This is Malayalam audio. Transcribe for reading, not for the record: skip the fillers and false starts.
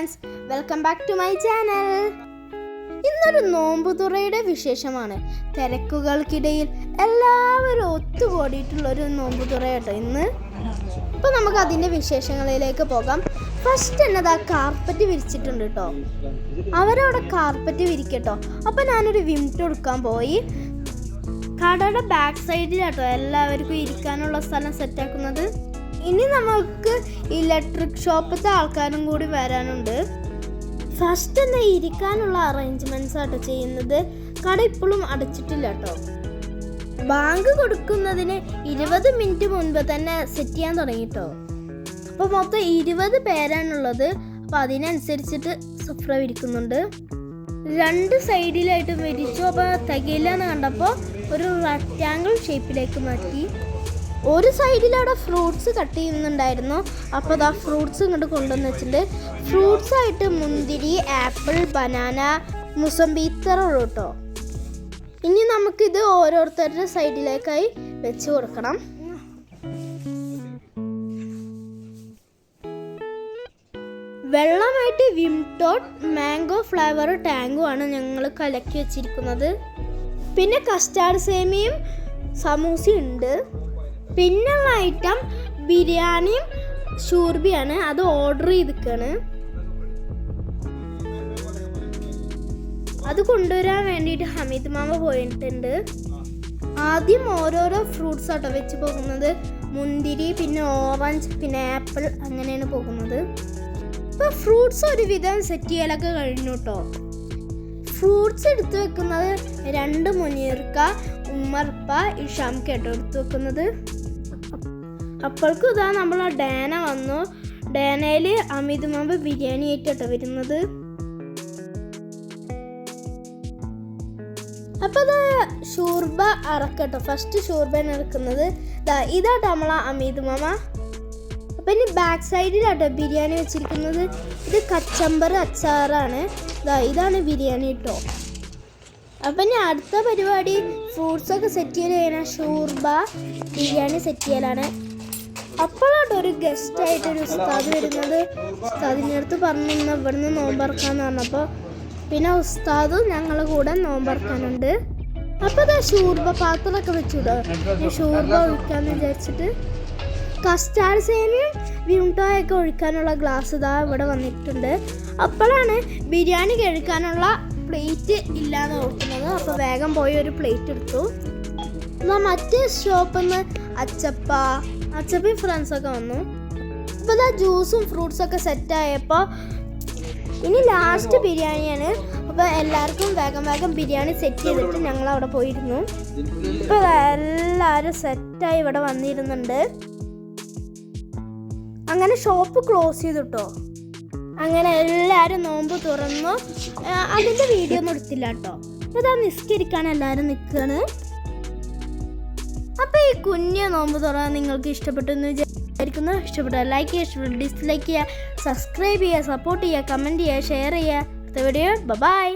Friends, welcome back to my channel. ഇന്നൊരു നോമ്പുതുറയുടെ വിശേഷമാണ്. തിരക്കുകൾക്കിടയിൽ എല്ലാവരും ഒത്തുകൂടിയിട്ടുള്ളൊരു നോമ്പുതുറ കേട്ടോ ഇന്ന്. അപ്പോൾ നമുക്ക് അതിൻ്റെ വിശേഷങ്ങളിലേക്ക് പോകാം. ഫസ്റ്റ് എന്നതാ കാർപ്പറ്റ് വിരിച്ചിട്ടുണ്ട് കേട്ടോ. അവരവിടെ കാർപ്പറ്റ് വിരിക്കട്ടോ. അപ്പോൾ ഞാനൊരു വിംട്ട് കൊടുക്കാൻ പോയി. കടയുടെ ബാക്ക് സൈഡിലാട്ടോ എല്ലാവർക്കും ഇരിക്കാനുള്ള സ്ഥലം സെറ്റാക്കുന്നത്. ഇനി നമുക്ക് ഇലക്ട്രിക് ഷോപ്പത്തെ ആൾക്കാരും കൂടി വരാനുണ്ട്. ഫസ്റ്റ് തന്നെ ഇരിക്കാനുള്ള അറേഞ്ച്മെൻറ്റ്സ് ആട്ടോ ചെയ്യുന്നത്. കട ഇപ്പോഴും അടച്ചിട്ടില്ല കേട്ടോ. ബാങ്ക് കൊടുക്കുന്നതിന് 20 മിനിറ്റ് മുൻപ് തന്നെ സെറ്റ് ചെയ്യാൻ തുടങ്ങിട്ടോ. അപ്പോൾ മൊത്തം 20 പേരാണുള്ളത്. അപ്പോൾ അതിനനുസരിച്ചിട്ട് സുഫ്ര വിരിക്കുന്നുണ്ട്. 2 സൈഡിലായിട്ട് വിരിച്ചു. അപ്പോൾ തികയില്ല എന്ന് കണ്ടപ്പോൾ ഒരു റെക്റ്റാങ്കിൾ ഷേപ്പിലേക്ക് മാറ്റി. ഒരു സൈഡിൽ അവിടെ ഫ്രൂട്ട്സ് കട്ട് ചെയ്യുന്നുണ്ടായിരുന്നു. അപ്പോൾ അതാ ഫ്രൂട്ട്സ് ഇങ്ങോട്ട് കൊണ്ടുവന്ന് വെച്ചിട്ടുണ്ട്. ഫ്രൂട്ട്സ് ആയിട്ട് മുന്തിരി, ആപ്പിൾ, ബനാന, മുസംബി ഇത്ര ഉള്ളൂ കേട്ടോ. ഇനി നമുക്കിത് ഓരോരുത്തരുടെ സൈഡിലേക്കായി വെച്ച് കൊടുക്കണം. വെള്ളമായിട്ട് വിംടോട്ട് മാംഗോ ഫ്ലേവർ ടാങ്കുമാണ് ഞങ്ങൾ കലക്കി വെച്ചിരിക്കുന്നത്. പിന്നെ കസ്റ്റാർഡ് സേമിയും സമൂസയും ഉണ്ട്. പിന്നുള്ള ഐറ്റം ബിരിയാണിയും ഷൂർബിയാണ്. അത് ഓർഡർ ചെയ്തിരിക്കുകയാണ്. അത് കൊണ്ടുവരാൻ വേണ്ടിയിട്ട് ഹമീദ് മാമ പോയിട്ടുണ്ട്. ആദ്യം ഓരോരോ ഫ്രൂട്ട്സ് ആട്ടോ വെച്ച് പോകുന്നത്. മുന്തിരി, പിന്നെ ഓറഞ്ച്, പിന്നെ ആപ്പിൾ, അങ്ങനെയാണ് പോകുന്നത്. ഇപ്പോൾ ഫ്രൂട്ട്സ് ഒരുവിധം സെറ്റ് ചെയ്യലൊക്കെ കഴിഞ്ഞു കേട്ടോ. ഫ്രൂട്ട്സ് എടുത്തു വെക്കുന്നത് 2 മുനീർക്ക, ഉമ്മർപ്പ, ഇഷാം കേട്ടോ എടുത്തു വെക്കുന്നത്. അപ്പോഴേക്കും ഇതാ നമ്മൾ ഡാന വന്നു. ഡാനയിൽ അമിത് മാമ്പ് ബിരിയാണി ആയിട്ടോ വരുന്നത്. അപ്പോൾ അത് ഷൂർബ അറക്കട്ടോ. ഫസ്റ്റ് ഷൂർബയാണ് ഇറക്കുന്നത്. ഇതാട്ടോ നമ്മളെ അമിത് മാമ. അപ്പം ഇനി ബാക്ക് സൈഡിലാട്ടോ ബിരിയാണി വെച്ചിരിക്കുന്നത്. ഇത് കച്ചമ്പർ അച്ചാറാണ്. ഇതാണ് ബിരിയാണി കേട്ടോ. അപ്പം ഇനി അടുത്ത പരിപാടി ഫ്രൂട്ട്സൊക്കെ സെറ്റ് ചെയ്യലാണ്. ഷൂർബ ബിരിയാണി സെറ്റ് ചെയ്യലാണ്. അപ്പോഴാട്ടോ ഒരു ഗസ്റ്റായിട്ടൊരു ഉസ്താദ് വരുന്നത്. ഉസ്താദിൻ്റെ അടുത്ത് പറഞ്ഞു ഇവിടുന്ന് നോമ്പറക്കാന്ന് പറഞ്ഞപ്പോൾ പിന്നെ ഉസ്താദും ഞങ്ങളുടെ കൂടെ നോമ്പറക്കാനുണ്ട്. അപ്പോൾ അതാ ഷൂർബ പാത്രമൊക്കെ വെച്ചിട്ടോ. ഷൂർബ ഒഴിക്കാമെന്ന് വിചാരിച്ചിട്ട് കസ്റ്റാർഡ് സേമിയും വിംടോയൊക്കെ ഒഴിക്കാനുള്ള ഗ്ലാസ് ഇതാ ഇവിടെ വന്നിട്ടുണ്ട്. അപ്പോഴാണ് ബിരിയാണി കഴിക്കാനുള്ള പ്ലേറ്റ് ഇല്ലാതെ ഓർക്കുന്നത്. അപ്പോൾ വേഗം പോയി ഒരു പ്ലേറ്റ് എടുത്തു. എന്നാൽ മറ്റേ ഷോപ്പിൽ നിന്ന് അച്ചപ്പയും ഫ്രണ്ട്സൊക്കെ വന്നു. അപ്പോൾ ഇതാ ജ്യൂസും ഫ്രൂട്ട്സൊക്കെ സെറ്റായപ്പോൾ ഇനി ലാസ്റ്റ് ബിരിയാണിയാണ്. അപ്പോൾ എല്ലാവർക്കും വേഗം ബിരിയാണി സെറ്റ് ചെയ്തിട്ട് ഞങ്ങൾ അവിടെ പോയിരുന്നു. ഇപ്പോൾ എല്ലാവരും സെറ്റായി ഇവിടെ വന്നിരുന്നുണ്ട്. അങ്ങനെ ഷോപ്പ് ക്ലോസ് ചെയ്തിട്ടോ. അങ്ങനെ എല്ലാവരും നോമ്പ് തുറന്നു. അതിൻ്റെ വീഡിയോ ഒന്നും എടുത്തില്ല കേട്ടോ. അപ്പോൾ ഇതാ നിസ്കരിക്കാൻ എല്ലാവരും നിൽക്കുകയാണ്. അപ്പോൾ ഈ കുഞ്ഞ് നോമ്പ് തുറ നിങ്ങൾക്ക് ഇഷ്ടപ്പെട്ടു എന്ന് വിചാരിക്കുന്നു. ഇഷ്ടപ്പെട്ടാൽ ലൈക്ക് ചെയ്യുക, ഇഷ്ടപ്പെട്ട ഡിസ്ലൈക്ക് ചെയ്യുക, സബ്സ്ക്രൈബ് ചെയ്യുക, സപ്പോർട്ട് ചെയ്യുക, കമൻറ്റ് ചെയ്യുക, ഷെയർ ചെയ്യുക. അടുത്ത വീഡിയോ ബൈ.